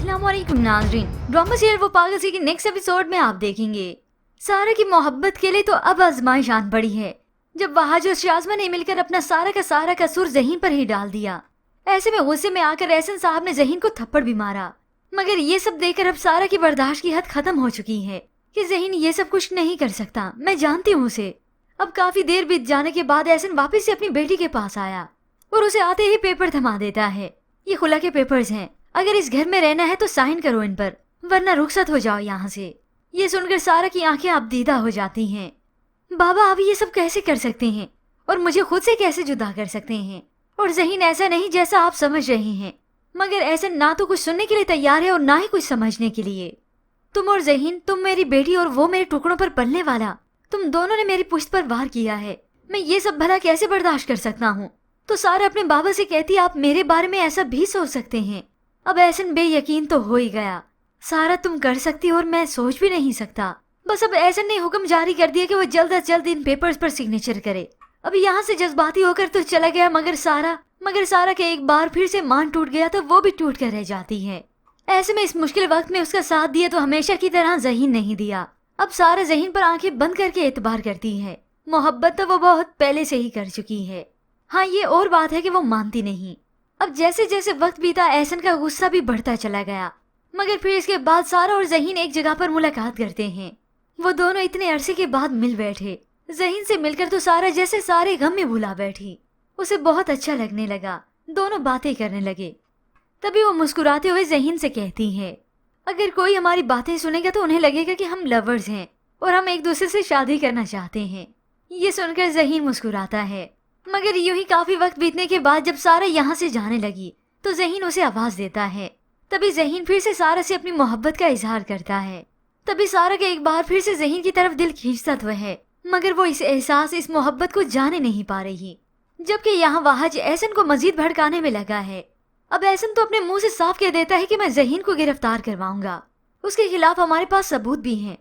अस्सलाम वालेकुम नाज़रीन, ड्रामा सीरियल वो पागल सी के नेक्स्ट एपिसोड में आप देखेंगे सारा की मोहब्बत के लिए तो अब आजमाइश आन पड़ी है। जब वहाज और शाज़मा ने मिलकर अपना सारा का कसूर ज़हीन पर ही डाल दिया। ऐसे में गुस्से में आकर एहसन साहब ने ज़हीन को थप्पड़ भी मारा। मगर ये सब देखकर अब सारा की बर्दाश्त की हद खत्म हो चुकी है कि ज़हीन ये सब कुछ नहीं कर सकता। मैं जानती हूँ उसे। अब काफी देर बीत जाने के बाद एहसन वापस से अपनी बेटी के पास आया और उसे आते ही पेपर थमा देता है। ये खुला के पेपर्स हैं, अगर इस घर में रहना है तो साइन करो इन पर, वरना रुखसत हो जाओ यहाँ से। ये सुनकर सारा की आंखें अबदीदा हो जाती हैं। बाबा आप ये सब कैसे कर सकते हैं और मुझे खुद से कैसे जुदा कर सकते हैं? और ज़हीन ऐसा नहीं जैसा आप समझ रहे हैं। मगर ऐसा ना तो कुछ सुनने के लिए तैयार है और ना ही कुछ समझने के लिए। तुम और ज़हीन, तुम मेरी बेटी और वो मेरे टुकड़ों पर पलने वाला, तुम दोनों ने मेरी पुश्त पर वार किया है। मैं ये सब भला कैसे बर्दाश्त कर सकता हूँ? तो सारा अपने बाबा से कहती आप मेरे बारे में ऐसा भी सोच सकते हैं। अब एहसन बेयकीन तो हो ही गया। सारा तुम कर सकती हो और मैं सोच भी नहीं सकता। बस अब एहसन ने हुक्म जारी कर दिया कि वो जल्द अज जल्द इन पेपर्स पर सिग्नेचर करे। अब यहाँ से जज्बाती होकर तो चला गया, मगर सारा के एक बार फिर से मान टूट गया तो वो भी टूट कर रह जाती है। ऐसे में इस मुश्किल वक्त में उसका साथ दिया तो हमेशा की तरह ज़हीन नहीं दिया। अब सारा ज़हीन पर आंखें बंद करके एतबार करती है। मोहब्बत तो वो बहुत पहले से ही कर चुकी है। हाँ, ये और बात है कि वो मानती नहीं। अब जैसे जैसे वक्त बीता एहसन का गुस्सा भी बढ़ता चला गया। मगर फिर इसके बाद सारा और ज़हीन एक जगह पर मुलाकात करते हैं। वो दोनों इतने अरसे के बाद मिल बैठे। ज़हीन से मिलकर तो सारा जैसे सारे गम में भुला बैठी। उसे बहुत अच्छा लगने लगा। दोनों बातें करने लगे। तभी वो मुस्कुराते हुए ज़हीन से कहती है, अगर कोई हमारी बातें सुनेगा तो उन्हें लगेगा कि हम लवर्स हैं और हम एक दूसरे से शादी करना चाहते हैं। ये सुनकर ज़हीन मुस्कुराता है। मगर यूं ही काफी वक्त बीतने के बाद जब सारा यहाँ से जाने लगी तो ज़हीन उसे आवाज देता है। तभी ज़हीन फिर से सारा से अपनी मोहब्बत का इजहार करता है। तभी सारा के एक बार फिर से ज़हीन की तरफ दिल खींचता तो है, मगर वो इस एहसास, इस मोहब्बत को जाने नहीं पा रही। जबकि यहाँ वहाज एहसन को मजीद भड़काने में लगा है। अब एहसन तो अपने मुंह से साफ कह देता है कि मैं ज़हीन को गिरफ्तार करवाऊंगा, उसके खिलाफ हमारे पास सबूत भी हैं।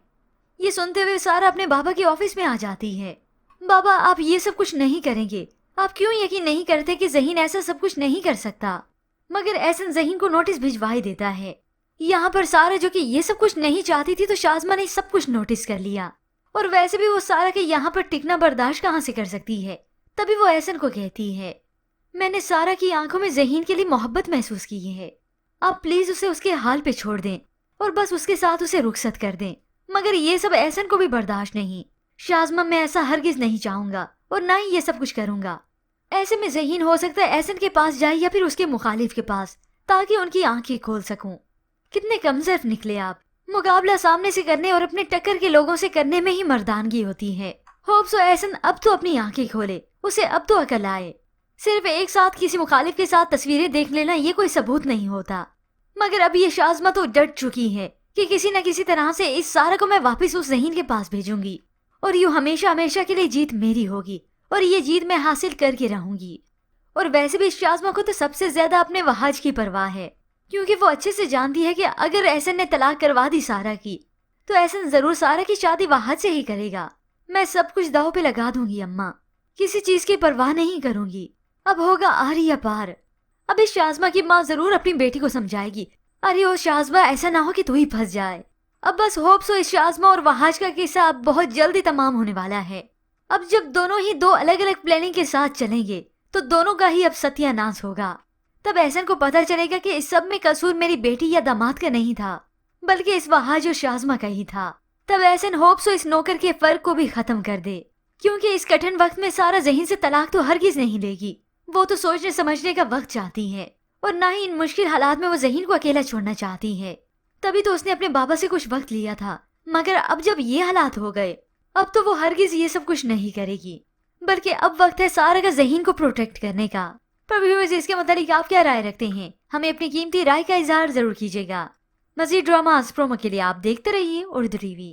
ये सुनते हुए सारा अपने बाबा के ऑफिस में आ जाती है। बाबा आप ये सब कुछ नहीं करेंगे? आप क्यों यकीन नहीं करते कि ज़हीन ऐसा सब कुछ नहीं कर सकता? मगर एहसन ज़हीन को नोटिस भिजवाई देता है। यहाँ पर सारा जो कि ये सब कुछ नहीं चाहती थी तो शाज़मा ने सब कुछ नोटिस कर लिया। और वैसे भी वो सारा के यहाँ पर टिकना बर्दाश्त कहाँ से कर सकती है। तभी वो एहसन को कहती है, मैंने सारा की आंखों में ज़हीन के लिए मोहब्बत महसूस की है। आप प्लीज उसे उसके हाल पे छोड़ दें और बस उसके साथ उसे रुखसत कर दें। मगर ये सब एहसन को भी बर्दाश्त नहीं। शाज़मा मैं ऐसा हरगिज नहीं चाहूंगा और ना ही ये सब कुछ करूंगा। ऐसे में ज़हीन हो सकता है एहसन के पास जाए या फिर उसके मुखालिफ के पास, ताकि उनकी आंखें खोल सकूं। कितने कमजोर निकले आप। मुकाबला सामने से करने और अपने टक्कर के लोगों से करने में ही मर्दानगी होती है। होप सो एहसन अब तो अपनी आंखें खोले, उसे अब तो अकल आए। सिर्फ एक साथ किसी मुखालिफ के साथ तस्वीरें देख लेना ये कोई सबूत नहीं होता। मगर अब ये शाज़मा तो डट चुकी है कि किसी न किसी तरह से इस सारा को मैं वापस उस ज़हीन के पास भेजूंगी और यूं हमेशा हमेशा के लिए जीत मेरी होगी और ये जीत मैं हासिल करके रहूंगी। और वैसे भी शाज़मा को तो सबसे ज्यादा अपने वहाज की परवाह है, क्योंकि वो अच्छे से जानती है कि अगर एहसन ने तलाक करवा दी सारा की तो एहसन जरूर सारा की शादी वहाज से ही करेगा। मैं सब कुछ दाव पे लगा दूंगी अम्मा, किसी चीज की परवाह नहीं करूंगी। अब होगा आर या पार। अब इस शाज़मा की माँ जरूर अपनी बेटी को समझाएगी, अरे ओ शाज़मा ऐसा ना हो कि तू ही फंस जाए। अब बस होप सो इस शाज़मा और वहाज का किस्सा अब बहुत जल्दी तमाम होने वाला है। अब जब दोनों ही दो अलग अलग प्लानिंग के साथ चलेंगे तो दोनों का ही अब सत्यानाश होगा। तब एहसन को पता चलेगा कि इस सब में कसूर मेरी बेटी या दामाद का नहीं था, बल्कि इस वहाज और शाज़मा का ही था। तब एहसन होप सो इस नौकर के फर्क को भी खत्म कर दे, क्योंकि इस कठिन वक्त में सारा ज़हीन से तलाक तो हरगिज नहीं लेगी। वो तो सोचने समझने का वक्त चाहती है और ना ही इन मुश्किल हालात में वो ज़हीन को अकेला छोड़ना चाहती है। तभी तो उसने अपने बाबा से कुछ वक्त लिया था। मगर अब जब ये हालात हो गए, अब तो वो हरगिज ये सब कुछ नहीं करेगी, बल्कि अब वक्त है सारा का ज़हीन को प्रोटेक्ट करने का। पर व्यूअर्स, इसके मतलब आप क्या राय रखते हैं? हमें अपनी कीमती राय का इजहार जरूर कीजिएगा। मज़ीद ड्रामास प्रोमो के लिए आप देखते रहिए उर्दू टीवी।